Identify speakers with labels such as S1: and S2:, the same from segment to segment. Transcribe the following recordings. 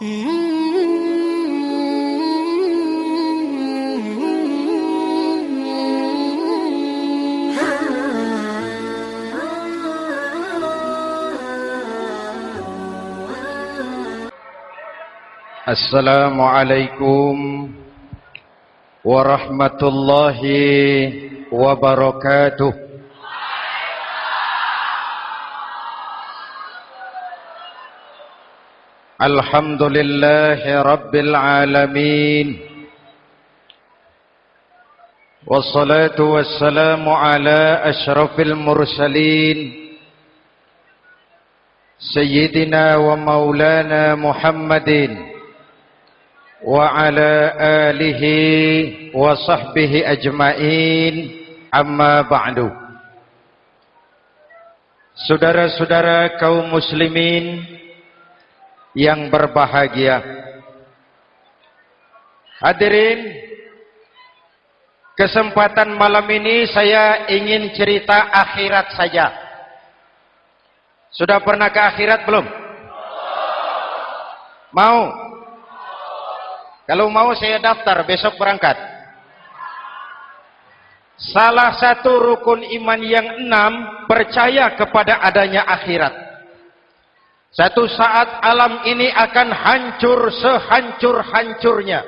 S1: Assalamualaikum warahmatullahi wabarakatuh. Alhamdulillahi rabbil alamin. Wassalatu wassalamu ala asyrafil mursalin Sayyidina wa maulana Muhammadin wa ala alihi wa sahbihi ajmain, amma ba'du. Saudara-saudara kaum muslimin yang berbahagia, hadirin, kesempatan malam ini saya ingin cerita akhirat saja. Sudah pernah ke akhirat belum? Mau? Kalau mau saya daftar, besok berangkat. Salah satu rukun iman yang 6, percaya kepada adanya akhirat. Satu saat alam ini akan hancur sehancur-hancurnya.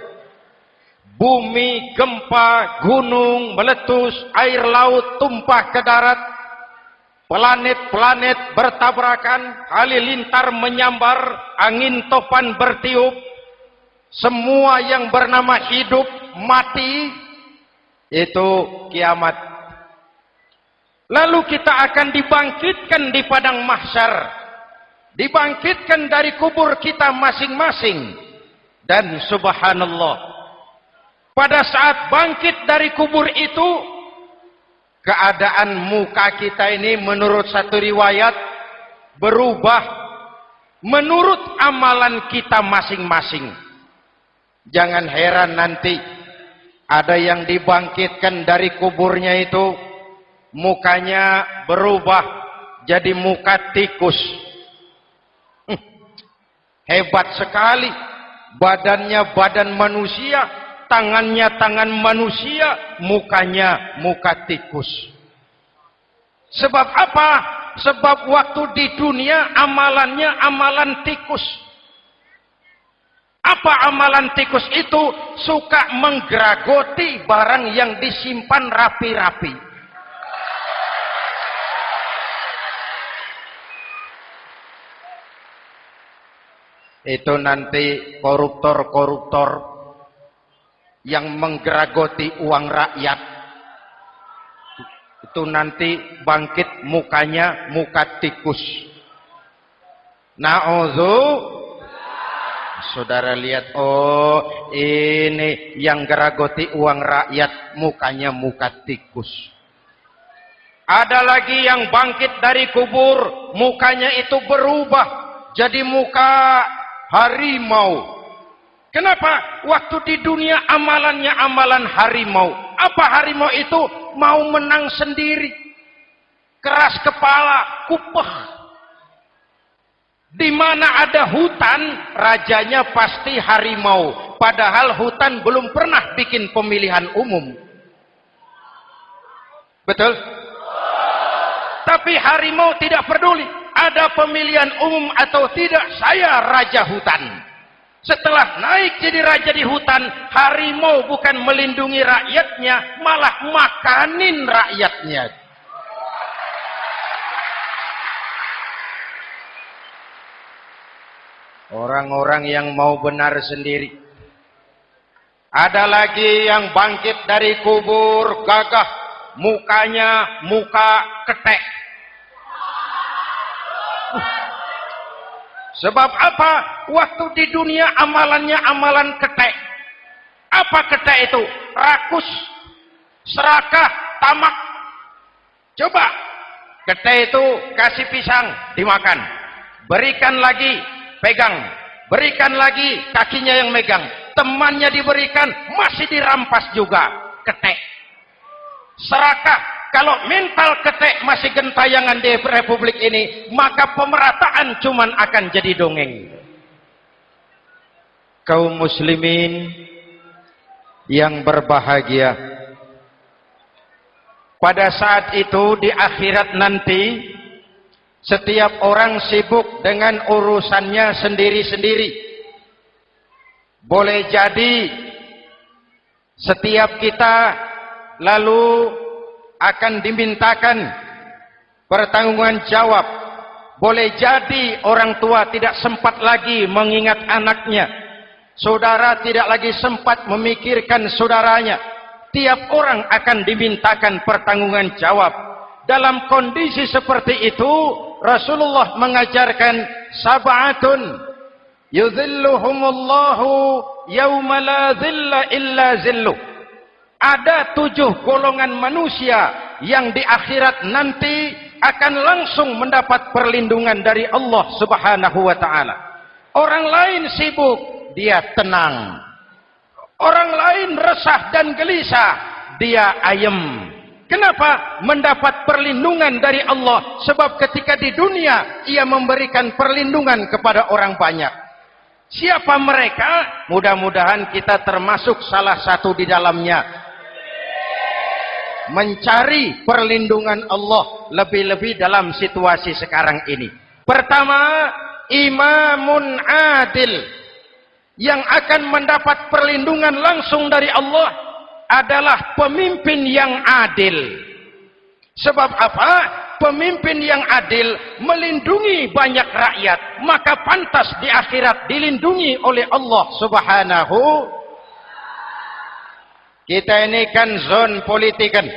S1: Bumi, gempa, gunung, meletus, air laut tumpah ke darat. Planet-planet bertabrakan, halilintar menyambar, angin topan bertiup. Semua yang bernama hidup, mati, itu kiamat. Lalu kita akan dibangkitkan di padang mahsyar, dibangkitkan dari kubur kita masing-masing. Dan subhanallah, pada saat bangkit dari kubur itu, keadaan muka kita ini menurut satu riwayat berubah menurut amalan kita masing-masing. Jangan heran nanti ada yang dibangkitkan dari kuburnya itu mukanya berubah jadi muka tikus. Hebat sekali, badannya badan manusia, tangannya tangan manusia, mukanya muka tikus. Sebab apa? Sebab waktu di dunia amalannya amalan tikus. Apa amalan tikus itu? Suka menggeragoti barang yang disimpan rapi-rapi. Itu nanti koruptor-koruptor yang menggeragoti uang rakyat. Itu nanti bangkit mukanya muka tikus. Na'udzu. Saudara lihat, oh ini yang geragoti uang rakyat, mukanya muka tikus. Ada lagi yang bangkit dari kubur, mukanya itu berubah jadi muka harimau. Kenapa? Waktu di dunia amalannya amalan harimau. Apa harimau itu? Mau menang sendiri, keras kepala, kupeh. Di mana ada hutan, rajanya pasti harimau. Padahal hutan belum pernah bikin pemilihan umum. Betul? Tapi harimau tidak peduli. Ada pemilihan umum atau tidak, saya raja hutan. Setelah naik jadi raja di hutan, harimau bukan melindungi rakyatnya, malah makanin rakyatnya. Orang-orang yang mau benar sendiri. Ada lagi yang bangkit dari kubur gagah, mukanya muka ketek. Sebab apa? Waktu di dunia amalannya amalan ketek. Apa ketek itu? Rakus, serakah, tamak. Coba, ketek itu kasih pisang, dimakan. Berikan lagi, pegang, berikan lagi, kakinya yang megang, temannya diberikan, masih dirampas juga, ketek. Serakah, kalau mental ketek masih gentayangan di republik ini, maka pemerataan cuman akan jadi dongeng. kaum muslimin yang berbahagia. Pada saat itu di akhirat nanti, setiap orang sibuk dengan urusannya sendiri-sendiri. Boleh jadi setiap kita lalu akan dimintakan pertanggungjawaban jawab. Boleh jadi orang tua tidak sempat lagi mengingat anaknya. Saudara tidak lagi sempat memikirkan saudaranya. Tiap orang akan dimintakan pertanggungjawaban jawab. Dalam kondisi seperti itu, Rasulullah mengajarkan sab'atun yudhilluhumullahu yawma la dhilla illa zilluh. Ada 7 golongan manusia yang di akhirat nanti akan langsung mendapat perlindungan dari Allah Subhanahu wa taala. Orang lain sibuk, dia tenang. Orang lain resah dan gelisah, dia ayem. Kenapa? Mendapat perlindungan dari Allah. Sebab ketika di dunia, ia memberikan perlindungan kepada orang banyak. Siapa mereka? Mudah-mudahan kita termasuk salah satu di dalamnya. Mencari perlindungan Allah lebih-lebih dalam situasi sekarang ini. Pertama, imamun adil. Yang akan mendapat perlindungan langsung dari Allah adalah pemimpin yang adil. Sebab apa? Pemimpin yang adil melindungi banyak rakyat, maka pantas di akhirat dilindungi oleh Allah Subhanahu. Kita ini kan zon politikan.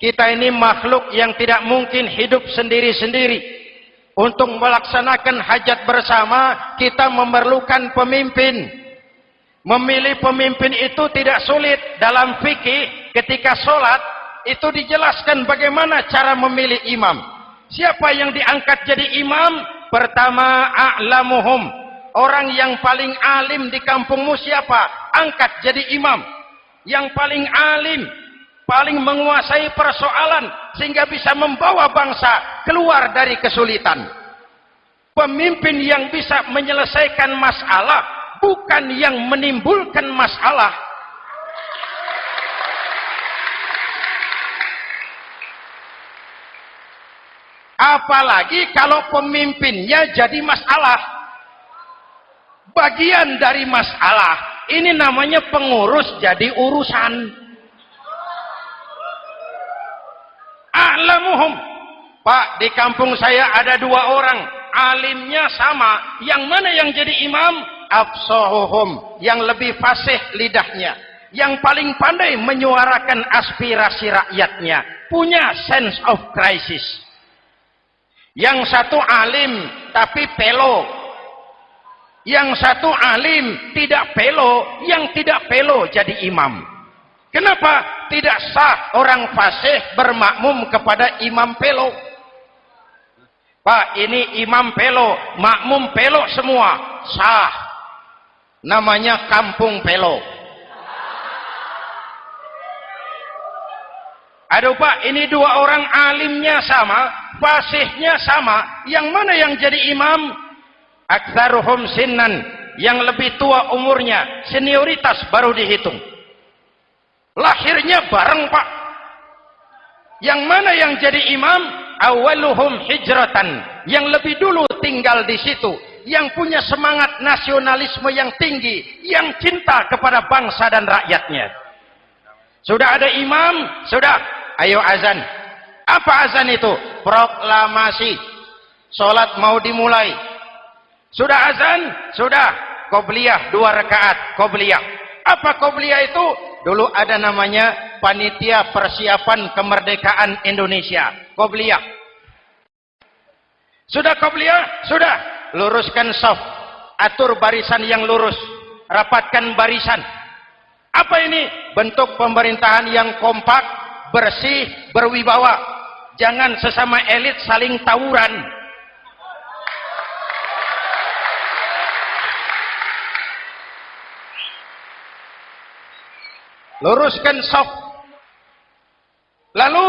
S1: Kita ini makhluk yang tidak mungkin hidup sendiri-sendiri. Untuk melaksanakan hajat bersama, kita memerlukan pemimpin. Memilih pemimpin itu tidak sulit. Dalam fikih, ketika sholat, itu dijelaskan bagaimana cara memilih imam. Siapa yang diangkat jadi imam? Pertama, a'lamuhum. Orang yang paling alim di kampungmu siapa? Angkat jadi imam. Yang paling alim, paling menguasai persoalan, sehingga bisa membawa bangsa keluar dari kesulitan. Pemimpin yang bisa menyelesaikan masalah, bukan yang menimbulkan masalah. Apalagi kalau pemimpinnya jadi masalah. Bagian dari masalah. Ini namanya pengurus jadi urusan. A'lamuhum. Pak, di kampung saya ada 2 orang. Alimnya sama. Yang mana yang jadi imam? Afsahuhum. Yang lebih fasih lidahnya. Yang paling pandai menyuarakan aspirasi rakyatnya. Punya sense of crisis. Yang satu alim tapi pelo. Yang satu alim tidak pelo. Yang tidak pelo jadi imam. Kenapa? Tidak sah orang fasih bermakmum kepada imam pelo. Pak, ini imam pelo, makmum pelo semua. Sah. Namanya kampung pelo. Aduh Pak, ini 2 orang alimnya sama, fasihnya sama. Yang mana yang jadi imam? Aktsaruhum sinnan. Yang lebih tua umurnya, senioritas baru dihitung. Lahirnya bareng Pak. Yang mana yang jadi imam? Awaluhum hijratan. Yang lebih dulu tinggal di situ. Yang punya semangat nasionalisme yang tinggi. Yang cinta kepada bangsa dan rakyatnya. Sudah ada imam? Sudah. Ayo azan. Apa azan itu? Proklamasi. Sholat mau dimulai. Sudah azan? Sudah. Qobliyah 2 rakaat. Qobliyah. Apa qobliyah itu? Dulu ada namanya Panitia Persiapan Kemerdekaan Indonesia. Qobliyah. Sudah qobliyah? Sudah. Luruskan shaf. Atur barisan yang lurus. Rapatkan barisan. Apa ini? Bentuk pemerintahan yang kompak, bersih, berwibawa. Jangan sesama elit saling tawuran. Luruskan shaf. Lalu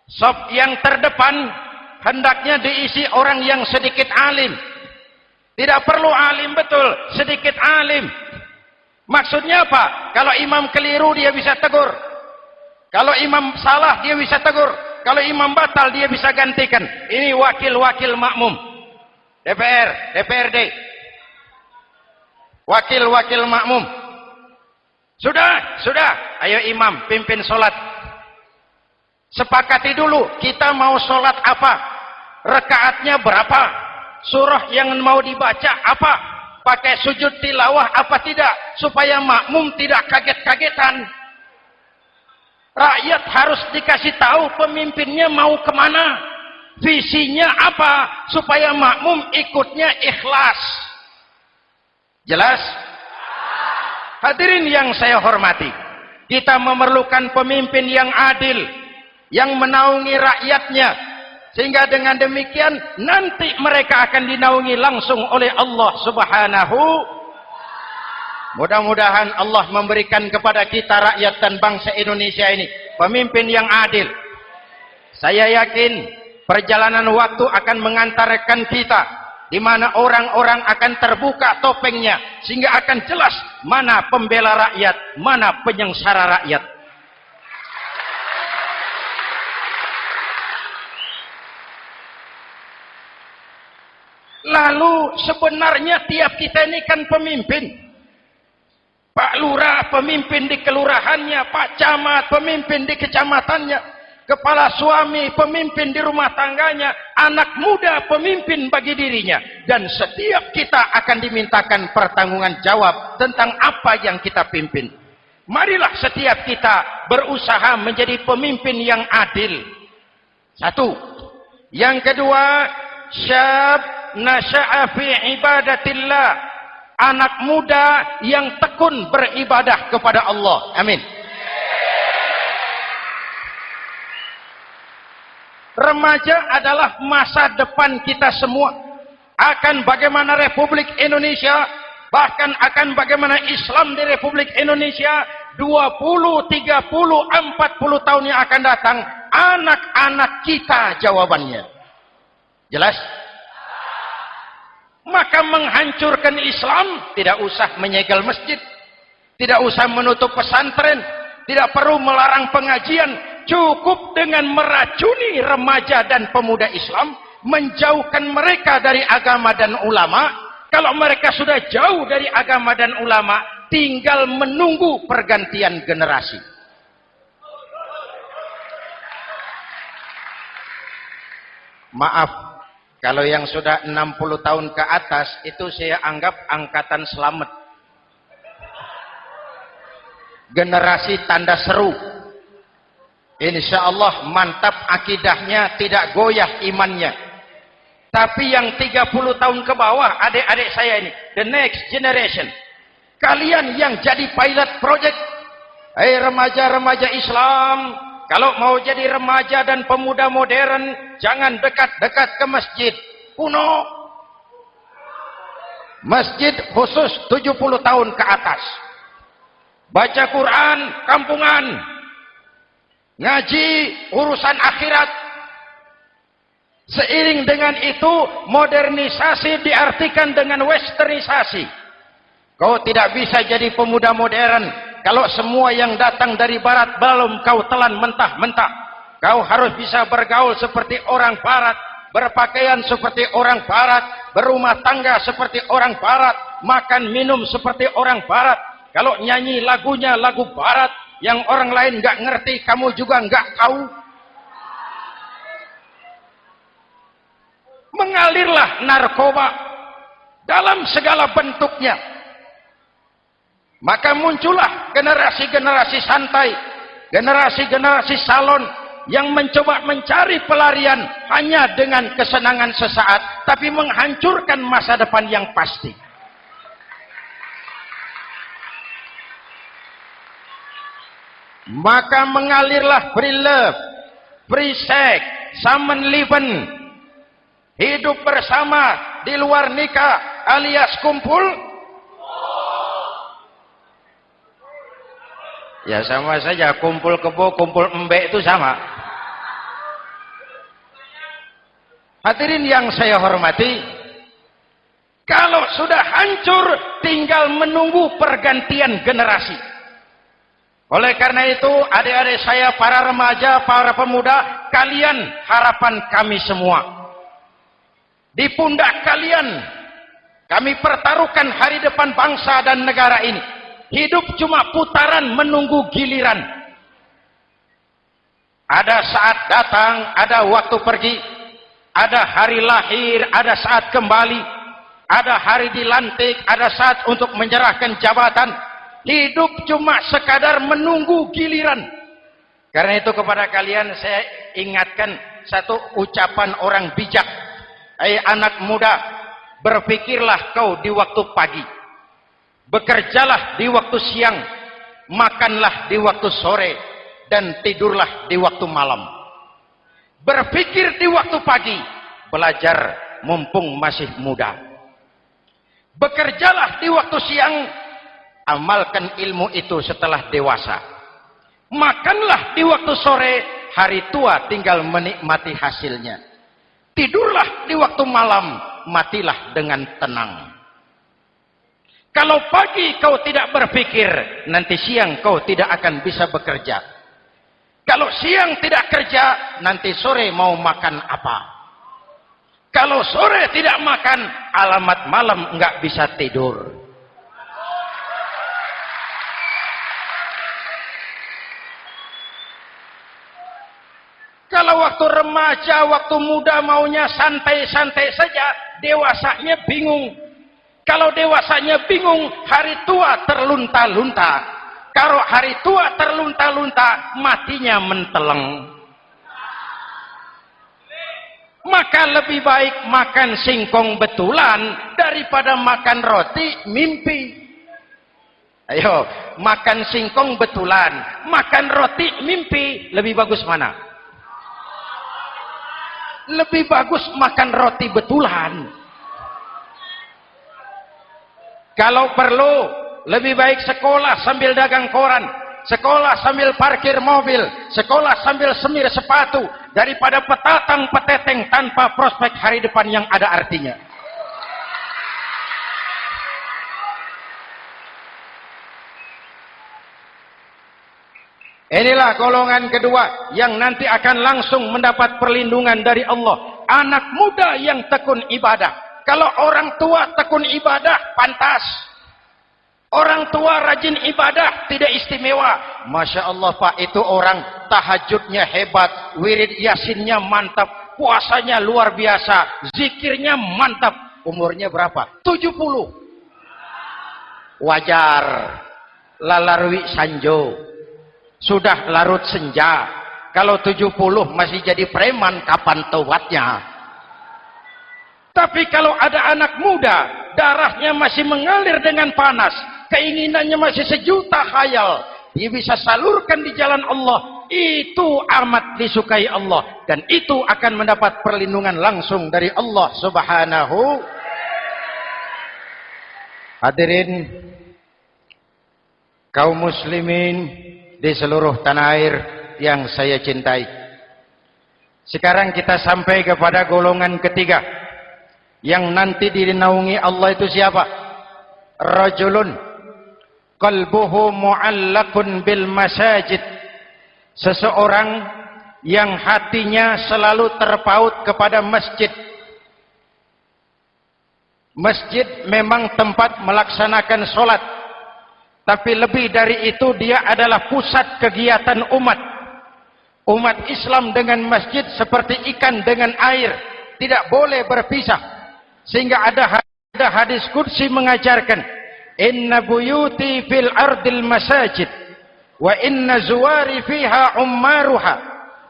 S1: shaf yang terdepan hendaknya diisi orang yang sedikit alim. Tidak perlu alim betul, sedikit alim. Maksudnya apa? Kalau imam keliru dia bisa tegur. Kalau imam salah dia bisa tegur. Kalau imam batal dia bisa gantikan. Ini wakil-wakil makmum. DPR, DPRD. Wakil-wakil makmum. Sudah. Ayo imam, pimpin sholat. Sepakati dulu, kita mau sholat apa? Rakaatnya berapa? Surah yang mau dibaca apa? Pakai sujud tilawah apa tidak? Supaya makmum tidak kaget-kagetan. Rakyat harus dikasih tahu pemimpinnya mau kemana. Visinya apa? Supaya makmum ikutnya ikhlas. Jelas? Hadirin yang saya hormati, kita memerlukan pemimpin yang adil, yang menaungi rakyatnya, sehingga dengan demikian nanti mereka akan dinaungi langsung oleh Allah Subhanahu. Mudah-mudahan Allah memberikan kepada kita rakyat dan bangsa Indonesia ini pemimpin yang adil. Saya yakin perjalanan waktu akan mengantarkan kita di mana orang-orang akan terbuka topengnya sehingga akan jelas mana pembela rakyat, mana penyengsara rakyat. Lalu sebenarnya tiap kita ini kan pemimpin. Pak Lurah pemimpin di kelurahannya, Pak Camat pemimpin di kecamatannya, kepala suami pemimpin di rumah tangganya, anak muda pemimpin bagi dirinya, dan setiap kita akan dimintakan pertanggungan jawab tentang apa yang kita pimpin. Marilah setiap kita berusaha menjadi pemimpin yang adil. Satu. Yang kedua, syab nasya'a fi ibadatillah, anak muda yang tekun beribadah kepada Allah. Amin. Remaja adalah masa depan kita semua. Akan bagaimana Republik Indonesia, bahkan akan bagaimana Islam di Republik Indonesia 20, 30, 40 tahun yang akan datang, anak-anak kita jawabannya. Jelas? Maka menghancurkan Islam tidak usah menyegel masjid, tidak usah menutup pesantren, tidak perlu melarang pengajian, cukup dengan meracuni remaja dan pemuda Islam, menjauhkan mereka dari agama dan ulama. Kalau mereka sudah jauh dari agama dan ulama, tinggal menunggu pergantian generasi. Maaf, kalau yang sudah 60 tahun ke atas, itu saya anggap angkatan selamat. Generasi tanda seru. Insya Allah mantap akidahnya, tidak goyah imannya. Tapi yang 30 tahun ke bawah, adik-adik saya ini, the next generation. Kalian yang jadi pilot project. Hei remaja-remaja Islam, kalau mau jadi remaja dan pemuda modern, jangan dekat-dekat ke masjid kuno. Masjid khusus 70 tahun ke atas. Baca Quran kampungan. Ngaji urusan akhirat. Seiring dengan itu, modernisasi diartikan dengan westernisasi. Kau tidak bisa jadi pemuda modern kalau semua yang datang dari barat belum kau telan mentah-mentah. Kau harus bisa bergaul seperti orang barat, berpakaian seperti orang barat, berumah tangga seperti orang barat, makan minum seperti orang barat. Kalau nyanyi lagunya lagu barat yang orang lain nggak ngerti, kamu juga nggak tahu. Mengalirlah narkoba dalam segala bentuknya. Maka muncullah generasi-generasi santai, generasi-generasi salon yang mencoba mencari pelarian hanya dengan kesenangan sesaat, tapi menghancurkan masa depan yang pasti. Maka mengalirlah free love, free sex, Samenleben, hidup bersama di luar nikah alias kumpul. Ya sama saja, kumpul kebo, kumpul embek itu sama. Hadirin yang saya hormati, kalau sudah hancur, tinggal menunggu pergantian generasi. Oleh karena itu, adik-adik saya, para remaja, para pemuda, kalian harapan kami semua. Di pundak kalian, kami pertaruhkan hari depan bangsa dan negara ini. Hidup cuma putaran menunggu giliran. Ada saat datang, ada waktu pergi. Ada hari lahir, ada saat kembali. Ada hari dilantik, ada saat untuk menyerahkan jabatan. Hidup cuma sekadar menunggu giliran. Karena itu kepada kalian saya ingatkan satu ucapan orang bijak. Hai anak muda, berpikirlah kau di waktu pagi. Bekerjalah di waktu siang. Makanlah di waktu sore. Dan tidurlah di waktu malam. Berpikir di waktu pagi. Belajar mumpung masih muda. Bekerjalah di waktu siang. Amalkan ilmu itu setelah dewasa. Makanlah di waktu sore, hari tua tinggal menikmati hasilnya. Tidurlah di waktu malam, matilah dengan tenang. Kalau pagi kau tidak berpikir, nanti siang kau tidak akan bisa bekerja. Kalau siang tidak kerja, nanti sore mau makan apa? Kalau sore tidak makan, alamat malam nggak bisa tidur. Kalau waktu remaja, waktu muda maunya santai-santai saja, dewasanya bingung. Kalau dewasanya bingung, hari tua terlunta-lunta. Kalau hari tua terlunta-lunta, matinya menteleng. Maka lebih baik makan singkong betulan daripada makan roti mimpi. Ayo, makan singkong betulan, makan roti mimpi, lebih bagus mana? Lebih bagus makan roti betulan. Kalau perlu, lebih baik sekolah sambil dagang koran, sekolah sambil parkir mobil, sekolah sambil semir sepatu, daripada petatang peteteng tanpa prospek hari depan yang ada artinya. Inilah golongan kedua yang nanti akan langsung mendapat perlindungan dari Allah. Anak muda yang tekun ibadah. Kalau orang tua tekun ibadah, pantas. Orang tua rajin ibadah, tidak istimewa. Masya Allah Pak, itu orang tahajudnya hebat, wirid yasinnya mantap, puasanya luar biasa, zikirnya mantap. Umurnya berapa? 70. Wajar. Lalarwi sanjo. Sudah larut senja. Kalau 70 masih jadi preman, kapan tobatnya? Tapi kalau ada anak muda, darahnya masih mengalir dengan panas, keinginannya masih sejuta khayal, dia bisa salurkan di jalan Allah, itu amat disukai Allah, dan itu akan mendapat perlindungan langsung dari Allah Subhanahu. Hadirin kaum muslimin di seluruh tanah air yang saya cintai. Sekarang kita sampai kepada golongan ketiga yang nanti dinaungi Allah. Itu siapa? Rajulun qalbuhu mu'allaqun bil masajid. Seseorang yang hatinya selalu terpaut kepada masjid. Masjid memang tempat melaksanakan sholat, tapi lebih dari itu dia adalah pusat kegiatan umat. Umat Islam dengan masjid seperti ikan dengan air, tidak boleh berpisah. Sehingga ada hadis qudsi mengajarkan, inna buyuti fil ardil masajid wa inna zuwari fiha ummaruha.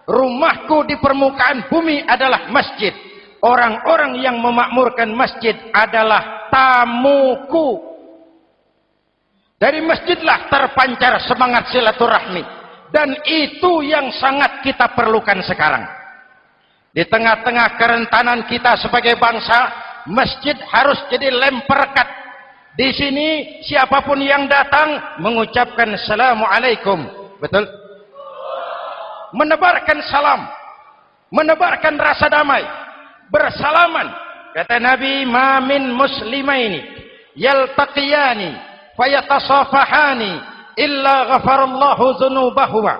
S1: Rumahku di permukaan bumi adalah masjid. Orang-orang yang memakmurkan masjid adalah tamuku. Dari masjidlah terpancar semangat silaturahmi. Dan itu yang sangat kita perlukan sekarang. Di tengah-tengah kerentanan kita sebagai bangsa, masjid harus jadi lem perekat. Di sini siapapun yang datang mengucapkan Assalamualaikum. Betul? Menebarkan salam. Menebarkan rasa damai. Bersalaman. Kata Nabi, ma min muslimaini yaltaqiyani fayatasafahani illa ghafarallahu dzunubahuma.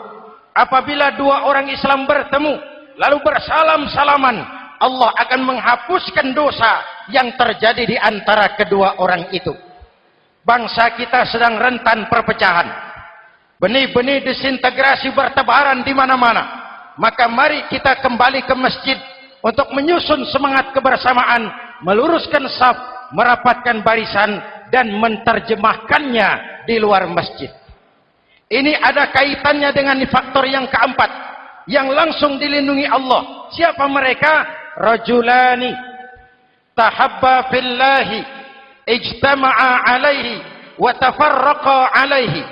S1: Apabila dua orang Islam bertemu lalu bersalam-salaman, Allah akan menghapuskan dosa yang terjadi di antara kedua orang itu. Bangsa kita sedang rentan perpecahan. Benih-benih disintegrasi bertebaran di mana-mana. Maka mari kita kembali ke masjid untuk menyusun semangat kebersamaan, meluruskan saf, merapatkan barisan, dan menerjemahkannya di luar masjid. Ini ada kaitannya dengan faktor yang keempat, yang langsung dilindungi Allah. Siapa mereka? Rajulani tahabba fillahi ijtama'a alaihi wa tafarraqa alaihi.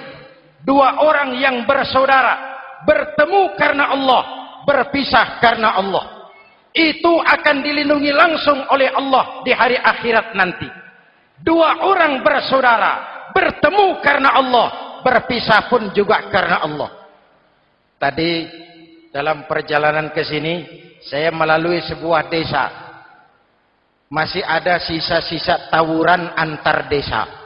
S1: Dua orang yang bersaudara, bertemu karena Allah, berpisah karena Allah. Itu akan dilindungi langsung oleh Allah di hari akhirat nanti. Dua orang bersaudara, bertemu karena Allah, berpisah pun juga karena Allah. Tadi dalam perjalanan ke sini, saya melalui sebuah desa. Masih ada sisa-sisa tawuran antar desa.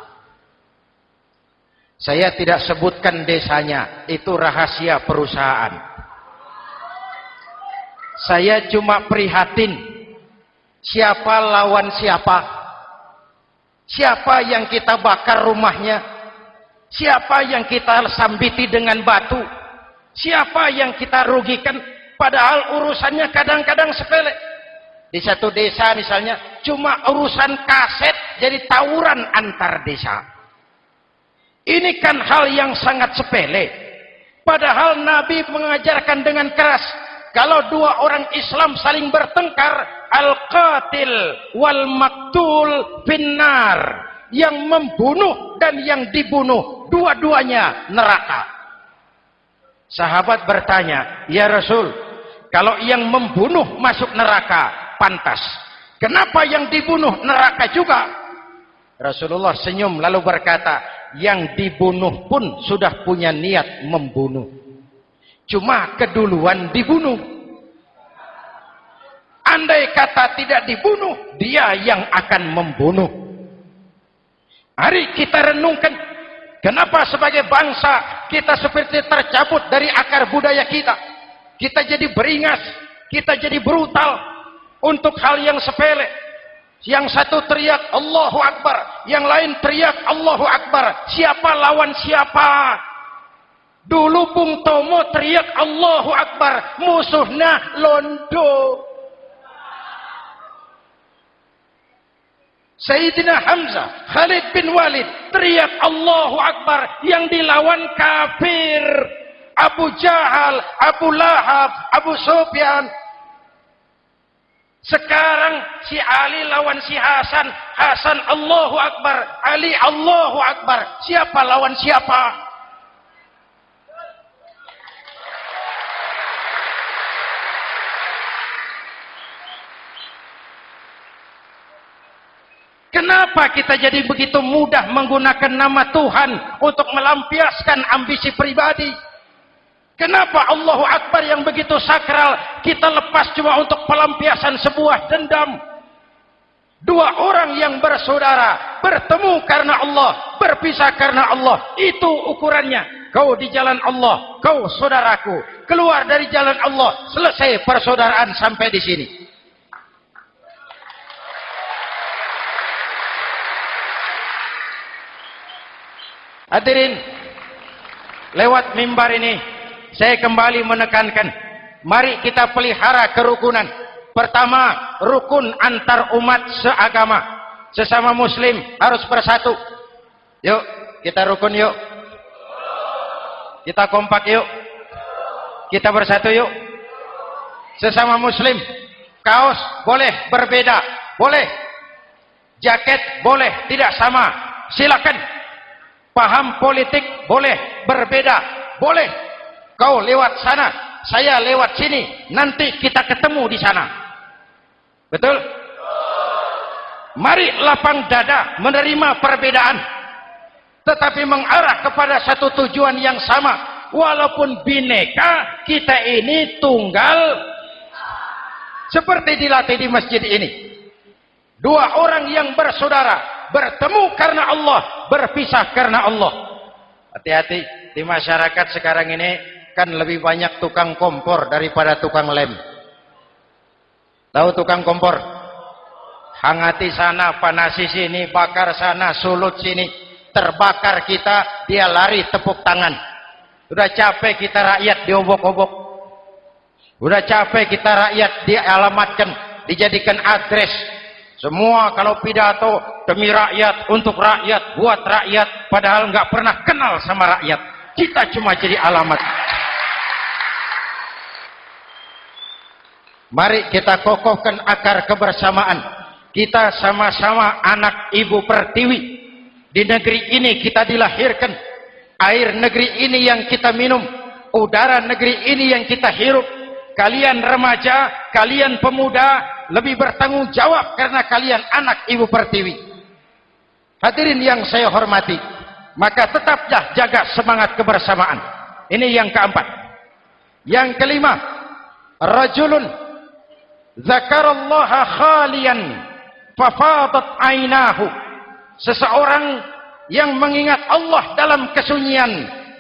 S1: Saya tidak sebutkan desanya, itu rahasia perusahaan. Saya cuma prihatin, siapa lawan siapa? Siapa yang kita bakar rumahnya? Siapa yang kita sambiti dengan batu? Siapa yang kita rugikan? Padahal urusannya kadang-kadang sepele. Di satu desa misalnya, cuma urusan kaset jadi tawuran antar desa. Ini kan hal yang sangat sepele. Padahal Nabi mengajarkan dengan keras, kalau dua orang Islam saling bertengkar, al-qatil wal maktul finnar. Yang membunuh dan yang dibunuh, dua-duanya neraka. Sahabat bertanya, ya Rasul, kalau yang membunuh masuk neraka, pantas. Kenapa yang dibunuh neraka juga? Rasulullah senyum lalu berkata, yang dibunuh pun sudah punya niat membunuh. Cuma keduluan dibunuh. Andai kata tidak dibunuh, dia yang akan membunuh. Mari kita renungkan, kenapa sebagai bangsa kita seperti tercabut dari akar budaya kita. Kita jadi beringas, kita jadi brutal untuk hal yang sepele. Yang satu teriak Allahu Akbar, yang lain teriak Allahu Akbar. Siapa lawan siapa? Dulu Bung Tomo teriak Allahu Akbar, musuhnya londo. Sayyidina Hamzah, Khalid bin Walid teriak Allahu Akbar, yang dilawan kafir. Abu Jahal, Abu Lahab, Abu Sufyan. Sekarang si Ali lawan si Hasan, Hasan Allahu Akbar, Ali Allahu Akbar. Siapa lawan siapa? Kenapa kita jadi begitu mudah menggunakan nama Tuhan untuk melampiaskan ambisi pribadi? Kenapa Allahu Akbar yang begitu sakral kita lepas cuma untuk pelampiasan sebuah dendam? Dua orang yang bersaudara, bertemu karena Allah, berpisah karena Allah. Itu ukurannya. Kau di jalan Allah, kau saudaraku. Keluar dari jalan Allah, selesai persaudaraan sampai di sini. Hadirin, lewat mimbar ini saya kembali menekankan, mari kita pelihara kerukunan. Pertama, rukun antar umat seagama. Sesama muslim harus bersatu. Yuk, kita rukun yuk. Kita kompak yuk. Kita bersatu yuk. Sesama muslim, kaos boleh berbeda, boleh. Jaket boleh tidak sama, silakan. Paham politik boleh berbeda, boleh. Kau lewat sana, saya lewat sini, nanti kita ketemu di sana. Betul? Mari lapang dada menerima perbedaan, tetapi mengarah kepada satu tujuan yang sama. Walaupun bineka, kita ini tunggal. Seperti dilatih di masjid ini. Dua orang yang bersaudara, bertemu karena Allah, berpisah karena Allah. Hati-hati, di masyarakat sekarang ini kan lebih banyak tukang kompor daripada tukang lem. Tahu tukang kompor? Hangati sana, panasi sini, bakar sana, sulut sini. Terbakar kita, dia lari tepuk tangan. Udah capek kita rakyat diobok-obok. Udah capek kita rakyat dialamatkan, dijadikan address. Semua kalau pidato demi rakyat, untuk rakyat, buat rakyat, padahal nggak pernah kenal sama rakyat. Kita cuma jadi alamat. Mari kita kokohkan akar kebersamaan. Kita sama-sama anak Ibu Pertiwi. Di negeri ini kita dilahirkan. Air negeri ini yang kita minum. Udara negeri ini yang kita hirup. Kalian remaja, kalian pemuda, lebih bertanggung jawab karena kalian anak Ibu Pertiwi. Hadirin yang saya hormati, maka tetaplah jaga semangat kebersamaan. Ini yang keempat. Yang kelima, rajulun zakarallaha khalian fafadat ainahu. Seseorang yang mengingat Allah dalam kesunyian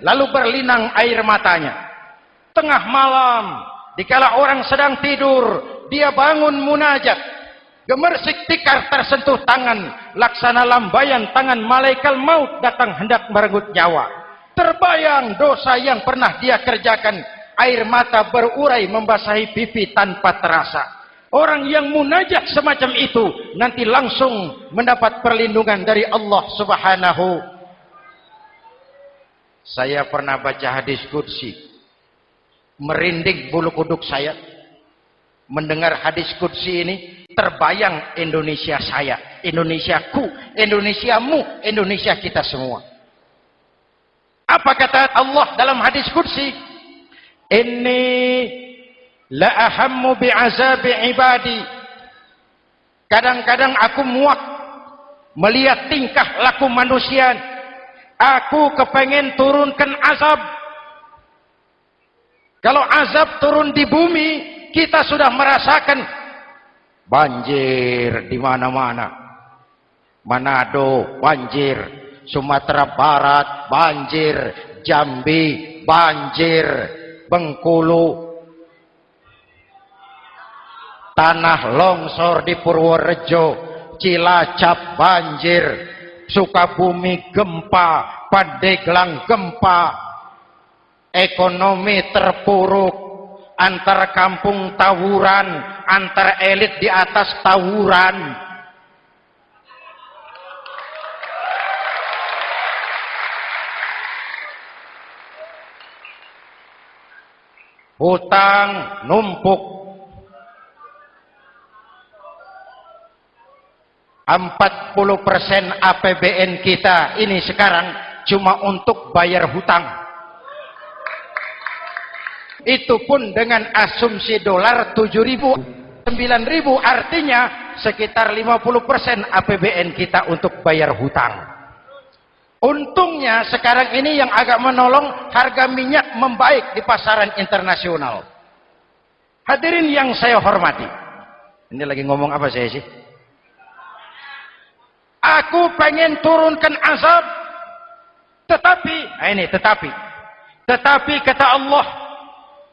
S1: lalu berlinang air matanya. Tengah malam, dikala orang sedang tidur, dia bangun munajat. Gemersik tikar tersentuh tangan, laksana lambaian tangan malaikat maut datang hendak merenggut nyawa. Terbayang dosa yang pernah dia kerjakan, air mata berurai membasahi pipi tanpa terasa. Orang yang munajat semacam itu nanti langsung mendapat perlindungan dari Allah Subhanahu. Saya pernah baca hadis qudsi, merinding bulu kuduk saya mendengar hadis qudsi ini. Terbayang Indonesia saya, Indonesiaku, Indonesiamu, Indonesia kita semua. Apa kata Allah dalam hadis qudsi? Inni la ahammu bi'azabi ibadi. Kadang-kadang aku muak melihat tingkah laku manusia. Aku kepengen turunkan azab. Kalau azab turun di bumi, kita sudah merasakan banjir di mana-mana. Manado banjir, Sumatera Barat banjir, Jambi banjir, Bengkulu, tanah longsor di Purworejo, Cilacap banjir, Sukabumi gempa, Pandeglang gempa, ekonomi terpuruk, antar kampung tawuran, antar elit di atas tawuran. Hutang numpuk. 40% APBN kita ini sekarang cuma untuk bayar hutang. Itu pun dengan asumsi dolar 7.000, 9.000, artinya sekitar 50% APBN kita untuk bayar hutang. Untungnya sekarang ini yang agak menolong, harga minyak membaik di pasaran internasional. Hadirin yang saya hormati, ini lagi ngomong apa saya sih? Aku pengen turunkan azab, tetapi kata Allah,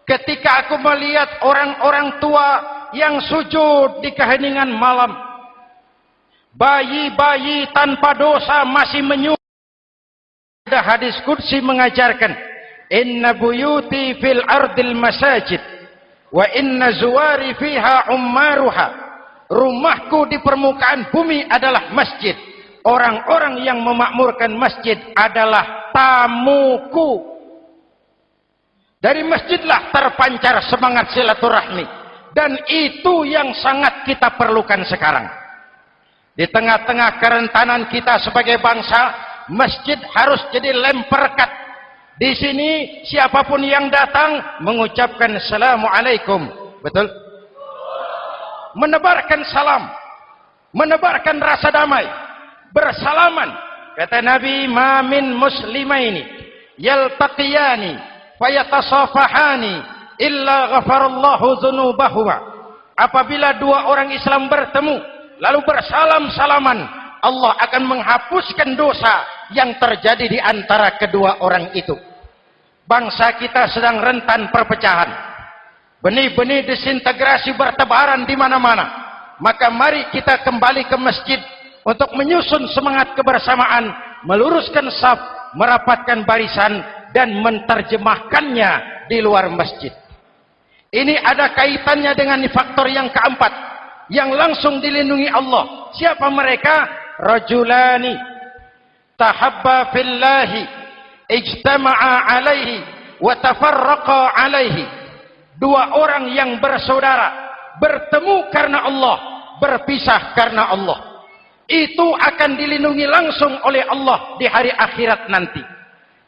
S1: ketika aku melihat orang-orang tua yang sujud di keheningan malam, bayi-bayi tanpa dosa masih menyujud. Ada hadis qudsi mengajarkan, inna buyuti fil ardil masajid wa inna zuwari fiha ummaruha. Rumahku di permukaan bumi adalah masjid. Orang-orang yang memakmurkan masjid adalah tamuku. Dari masjidlah terpancar semangat silaturahmi. Dan itu yang sangat kita perlukan sekarang. Di tengah-tengah kerentanan kita sebagai bangsa, masjid harus jadi lem perekat. Di sini siapapun yang datang mengucapkan assalamualaikum. Betul? Menebarkan salam, menebarkan rasa damai, bersalaman. Kata Nabi, ma min muslimaini yaltaqiyani fayatasafahani illa ghafarallahu dzunubahuma. Apabila dua orang Islam bertemu, lalu bersalam-salaman, Allah akan menghapuskan dosa yang terjadi di antara kedua orang itu. Bangsa kita sedang rentan perpecahan. Benih-benih disintegrasi bertebaran di mana-mana. Maka mari kita kembali ke masjid untuk menyusun semangat kebersamaan, meluruskan saf, merapatkan barisan, dan menerjemahkannya di luar masjid. Ini ada kaitannya dengan faktor yang keempat, yang langsung dilindungi Allah. Siapa mereka? Rajulani tahabba fillahi ijtama'a alaihi wa tafarraqa alaihi. Dua orang yang bersaudara, bertemu karena Allah, berpisah karena Allah. Itu akan dilindungi langsung oleh Allah di hari akhirat nanti.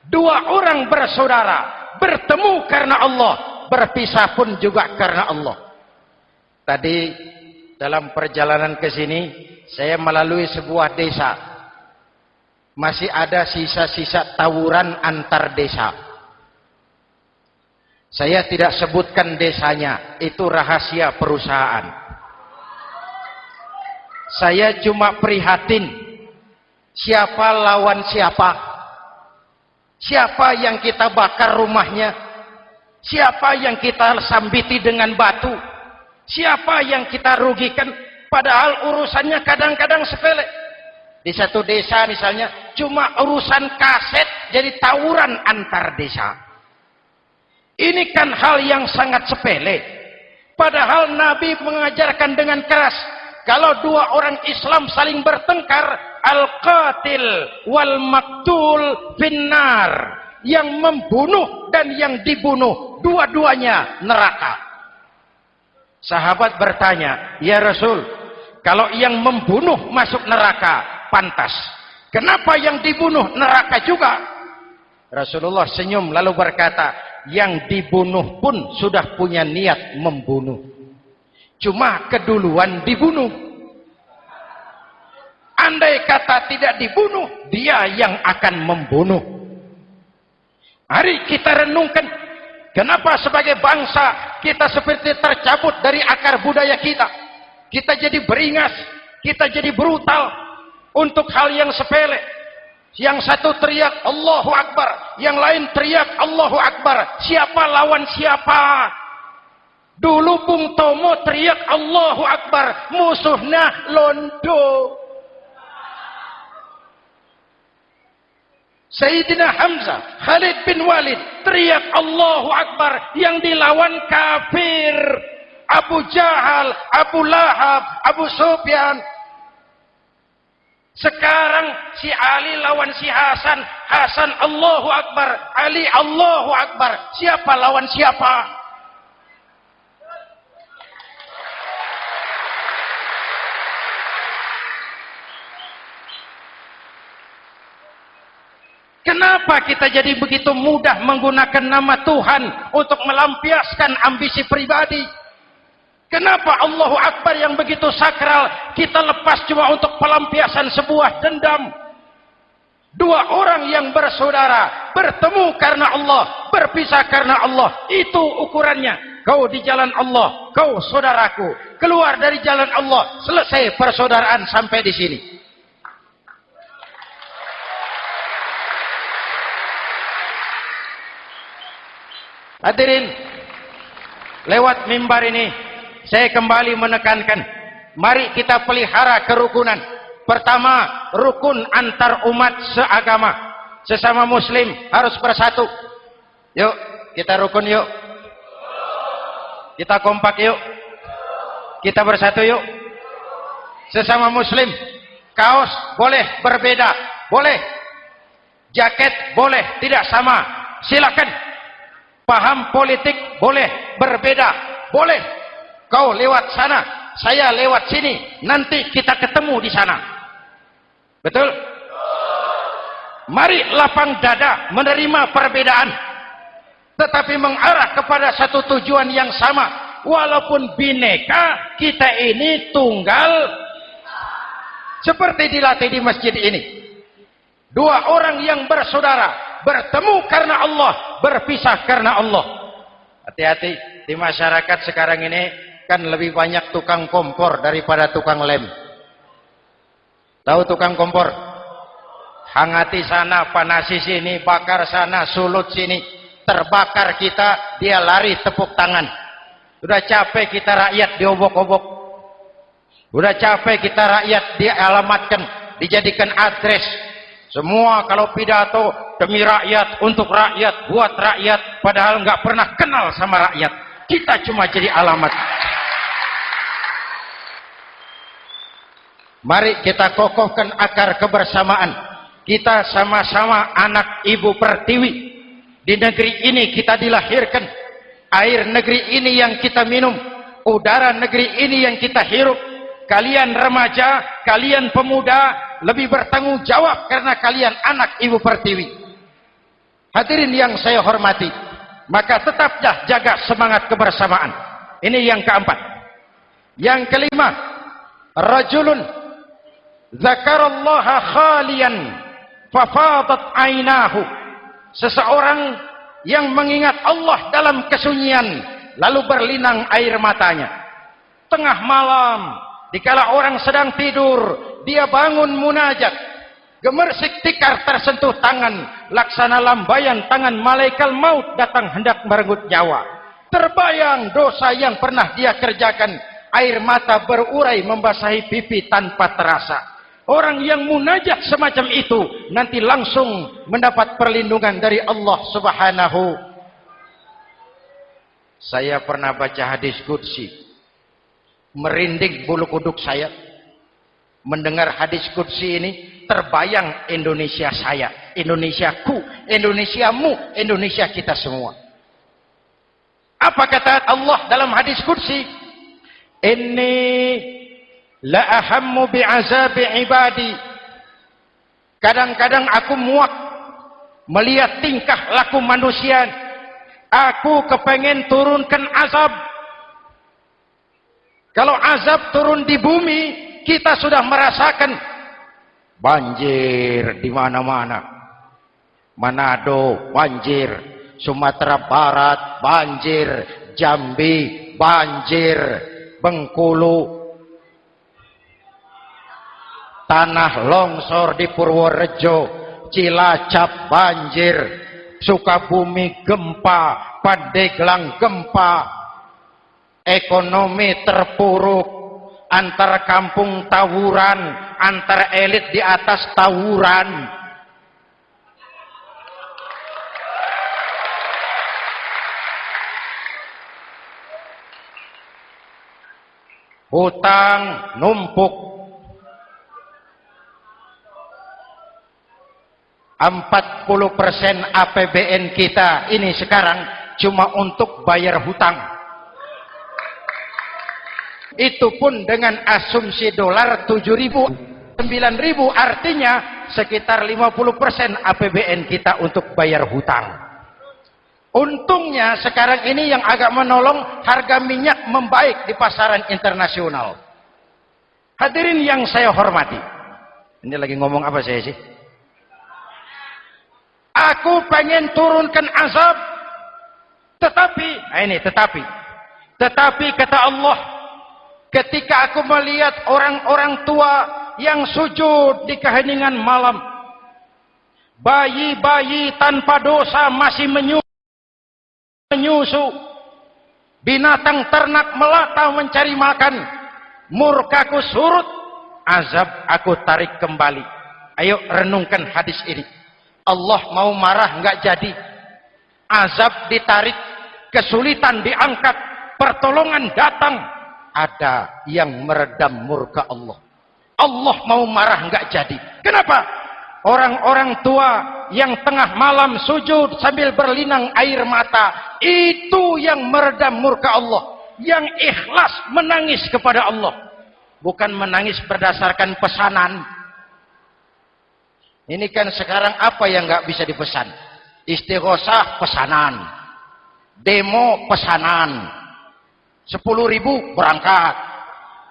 S1: Dua orang bersaudara, bertemu karena Allah, berpisah pun juga karena Allah. Tadi dalam perjalanan ke sini, saya melalui sebuah desa. Masih ada sisa-sisa tawuran antar desa. Saya tidak sebutkan desanya, itu rahasia perusahaan. Saya cuma prihatin, siapa lawan siapa? Siapa yang kita bakar rumahnya? Siapa yang kita sambiti dengan batu? Siapa yang kita rugikan? Padahal urusannya kadang-kadang sepele. Di satu desa misalnya, cuma urusan kaset jadi tawuran antar desa. Ini kan hal yang sangat sepele. Padahal Nabi mengajarkan dengan keras, kalau dua orang Islam saling bertengkar, al-qatil wal maktul finnar. Yang membunuh dan yang dibunuh, dua-duanya neraka. Sahabat bertanya, ya Rasul, kalau yang membunuh masuk neraka, pantas. Kenapa yang dibunuh neraka juga? Rasulullah senyum lalu berkata, yang dibunuh pun sudah punya niat membunuh. Cuma keduluan dibunuh. Andai kata tidak dibunuh, dia yang akan membunuh. Mari kita renungkan, kenapa sebagai bangsa kita seperti tercabut dari akar budaya kita. Kita jadi beringas, kita jadi brutal untuk hal yang sepele. Yang satu teriak Allahu Akbar, yang lain teriak Allahu Akbar. Siapa lawan siapa? Dulu Bung Tomo teriak Allahu Akbar, musuhnya londo. Sayyidina Hamzah, Khalid bin Walid teriak Allahu Akbar, yang dilawan kafir. Abu Jahal, Abu Lahab, Abu Sufyan. Sekarang si Ali lawan si Hasan, Hasan Allahu Akbar, Ali Allahu Akbar. Siapa lawan siapa? Kenapa kita jadi begitu mudah menggunakan nama Tuhan untuk melampiaskan ambisi pribadi? Kenapa Allahu Akbar yang begitu sakral kita lepas cuma untuk pelampiasan sebuah dendam? Dua orang yang bersaudara, bertemu karena Allah, berpisah karena Allah. Itu ukurannya. Kau di jalan Allah, kau saudaraku. Keluar dari jalan Allah, selesai persaudaraan sampai di sini. Hadirin, lewat mimbar ini saya kembali menekankan, mari kita pelihara kerukunan. Pertama, rukun antar umat seagama. Sesama muslim harus bersatu. Yuk, kita rukun yuk. Kita kompak yuk. Kita bersatu yuk. Sesama muslim, kaos boleh berbeda, boleh. Jaket boleh tidak sama, silakan. Paham politik boleh berbeda, boleh. Kau lewat sana, saya lewat sini, nanti kita ketemu di sana. Betul? Mari lapang dada menerima perbedaan, tetapi mengarah kepada satu tujuan yang sama. Walaupun bineka, kita ini tunggal. Seperti dilatih di masjid ini. Dua orang yang bersaudara, bertemu karena Allah, berpisah karena Allah. Hati-hati, di masyarakat sekarang ini kan lebih banyak tukang kompor daripada tukang lem. Tahu tukang kompor? Hangati sana, panasi sini, bakar sana, sulut sini. Terbakar kita, dia lari tepuk tangan. Udah capek kita rakyat diobok-obok. Udah capek kita rakyat dialamatkan, dijadikan address. Semua kalau pidato demi rakyat, untuk rakyat, buat rakyat, padahal nggak pernah kenal sama rakyat. Kita cuma jadi alamat. Mari kita kokohkan akar kebersamaan. Kita sama-sama anak Ibu Pertiwi. Di negeri ini kita dilahirkan. Air negeri ini yang kita minum. Udara negeri ini yang kita hirup. Kalian remaja, kalian pemuda, lebih bertanggung jawab karena kalian anak Ibu Pertiwi. Hadirin yang saya hormati, maka tetaplah jaga semangat kebersamaan. Ini yang keempat. Yang kelima, rajulun zakarallaha khalian fafadat ainahu. Seseorang yang mengingat Allah dalam kesunyian lalu berlinang air matanya. Tengah malam, dikala orang sedang tidur, dia bangun munajat. Gemersik tikar tersentuh tangan, laksana lambaian tangan malaikat maut datang hendak merenggut nyawa. Terbayang dosa yang pernah dia kerjakan, air mata berurai membasahi pipi tanpa terasa. Orang yang munajat semacam itu nanti langsung mendapat perlindungan dari Allah Subhanahu. Saya pernah baca hadis qudsi, merinding bulu kuduk saya mendengar hadis qudsi ini. Terbayang Indonesia saya, Indonesiaku, Indonesiamu, Indonesia kita semua. Apa kata Allah dalam hadis qudsi? Inni la ahammu bi'azabi ibadi. Kadang-kadang aku muak melihat tingkah laku manusia. Aku kepengen turunkan azab. Kalau azab turun di bumi, kita sudah merasakan banjir di mana-mana. Manado banjir, Sumatera Barat banjir, Jambi banjir, Bengkulu, tanah longsor di Purworejo, Cilacap banjir, Sukabumi gempa, Pandeglang gempa, ekonomi terpuruk, antar kampung tawuran, antar elit di atas tawuran. Hutang numpuk. 40% APBN kita ini sekarang cuma untuk bayar hutang. Itu pun dengan asumsi dolar 7.000, 9.000, artinya sekitar 50% APBN kita untuk bayar hutang. Untungnya sekarang ini yang agak menolong, harga minyak membaik di pasaran internasional. Hadirin yang saya hormati, ini lagi ngomong apa saya sih? Aku pengen turunkan azab, tetapi kata Allah, ketika aku melihat orang-orang tua yang sujud di keheningan malam, bayi-bayi tanpa dosa masih menyusu, binatang ternak melata mencari makan, murkaku surut, azab aku tarik kembali. Ayo renungkan hadis ini. Allah mau marah nggak jadi, azab ditarik, kesulitan diangkat, pertolongan datang. Ada yang meredam murka Allah. Allah mau marah nggak jadi. Kenapa? Orang-orang tua yang tengah malam sujud sambil berlinang air mata, itu yang meredam murka Allah. Yang ikhlas menangis kepada Allah, bukan menangis berdasarkan pesanan. Ini kan sekarang apa yang nggak bisa dipesan? Istighosah pesanan, demo pesanan. 10.000 berangkat.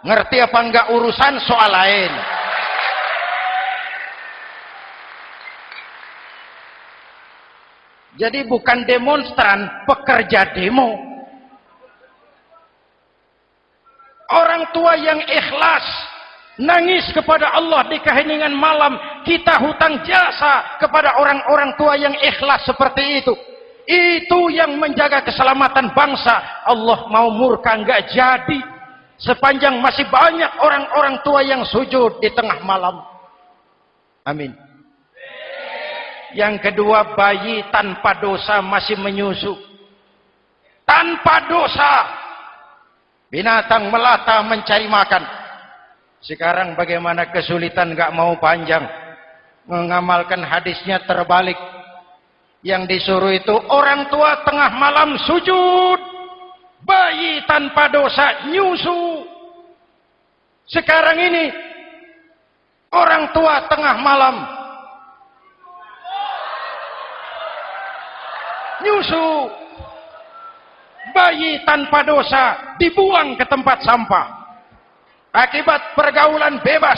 S1: Ngerti apa enggak urusan soal lain. Jadi bukan demonstran, pekerja demo. Orang tua yang ikhlas nangis kepada Allah di keheningan malam, kita hutang jasa kepada orang-orang tua yang ikhlas seperti itu. Itu yang menjaga keselamatan bangsa. Allah mau murka enggak jadi sepanjang masih banyak orang-orang tua yang sujud di tengah malam. Amin. Yang kedua, bayi tanpa dosa masih menyusu. Tanpa dosa. Binatang melata mencari makan. Sekarang bagaimana kesulitan, gak mau panjang. Mengamalkan hadisnya terbalik. Yang disuruh itu orang tua tengah malam sujud. Bayi tanpa dosa nyusu. Sekarang ini orang tua tengah malam nyusu. Bayi tanpa dosa dibuang ke tempat sampah. Akibat pergaulan bebas,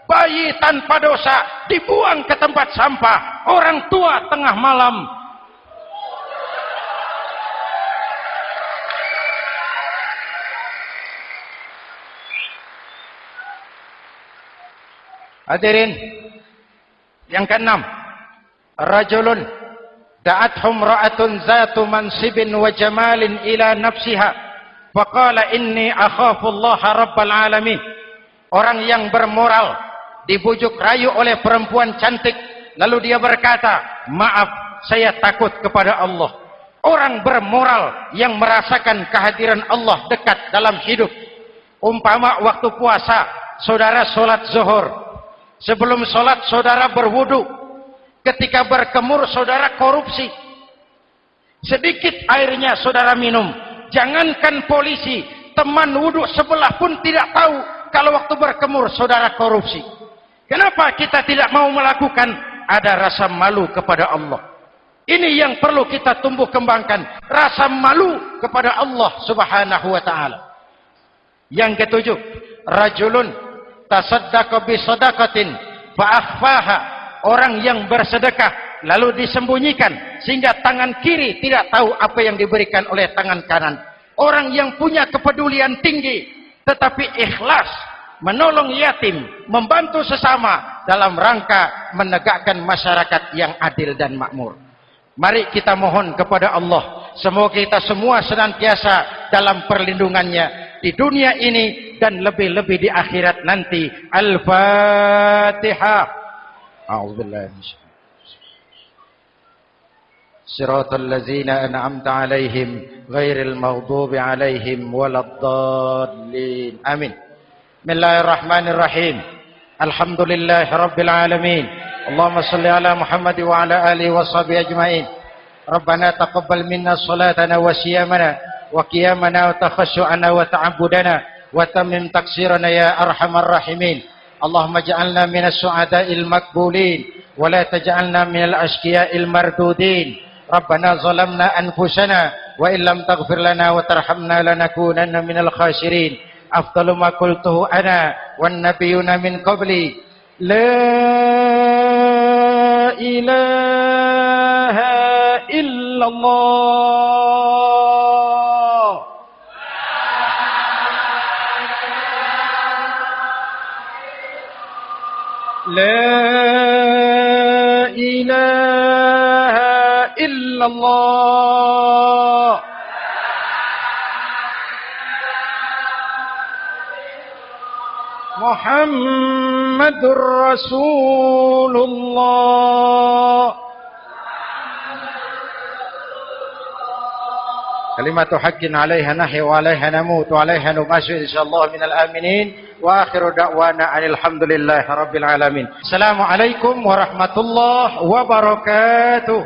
S1: bayi tanpa dosa dibuang ke tempat sampah. Orang tua tengah malam hadirin. Yang keenam, rajulun da'athum ra'atun zatu mansibin wa jamalin ila nafsiha faqala inni akhafu Allah rabbal alamin. Orang yang bermoral dibujuk rayu oleh perempuan cantik, lalu dia berkata, maaf, saya takut kepada Allah. Orang bermoral yang merasakan kehadiran Allah dekat dalam hidup. Umpama waktu puasa, saudara sholat zuhur. Sebelum sholat saudara berwudu. Ketika berkemur saudara korupsi. Sedikit airnya saudara minum. Jangankan polisi, teman wudu sebelah pun tidak tahu kalau waktu berkemur saudara korupsi. Kenapa kita tidak mau melakukan? Ada rasa malu kepada Allah. Ini yang perlu kita tumbuh kembangkan, rasa malu kepada Allah Subhanahu wa taala. Yang ketujuh, rajulun tasaddaqa bi shadaqatin fa akhfaha. Orang yang bersedekah lalu disembunyikan sehingga tangan kiri tidak tahu apa yang diberikan oleh tangan kanan. Orang yang punya kepedulian tinggi tetapi ikhlas menolong yatim, membantu sesama dalam rangka menegakkan masyarakat yang adil dan makmur. Mari kita mohon kepada Allah, semoga kita semua senantiasa dalam perlindungannya di dunia ini dan lebih-lebih di akhirat nanti. Al-Fatihah. A'udzubillahi minasyaitonir rajim. Shiratal ladzina an'amta 'alaihim ghairil maghdubi 'alaihim waladdallin. Amin. Bismillahirrahmanirrahim. Alhamdulillahirabbil alamin. Allahumma shalli ala Muhammad wa ala alihi wa sahbihi ajmain. Rabbana taqabbal minna salatana wa siyamana wa qiyamana wa takhashu'ana wa ta'abbudana wa tammim taqsirana ya arhamar rahimin. Allahumma ja'alna minas su'ada'il maqbulin wa la taj'alna minal ashqiya'il mardudin. Rabbana zalamna anfusana wa illam taghfir lana wa tarhamna lanakunanna minal khasirin. Afdalu ma qultuhu ana wan nabiyyuna min qabli la ilaha illallah. La ilaha illallah. Muhammadur Rasulullah. Kalimatu haqqin 'alaiha nahya wa 'alaiha namut wa 'alaiha nubashu insyaallah minal aminin wa akhiru da'wana alhamdulillahi rabbil alamin. Assalamualaikum warahmatullahi wabarakatuh.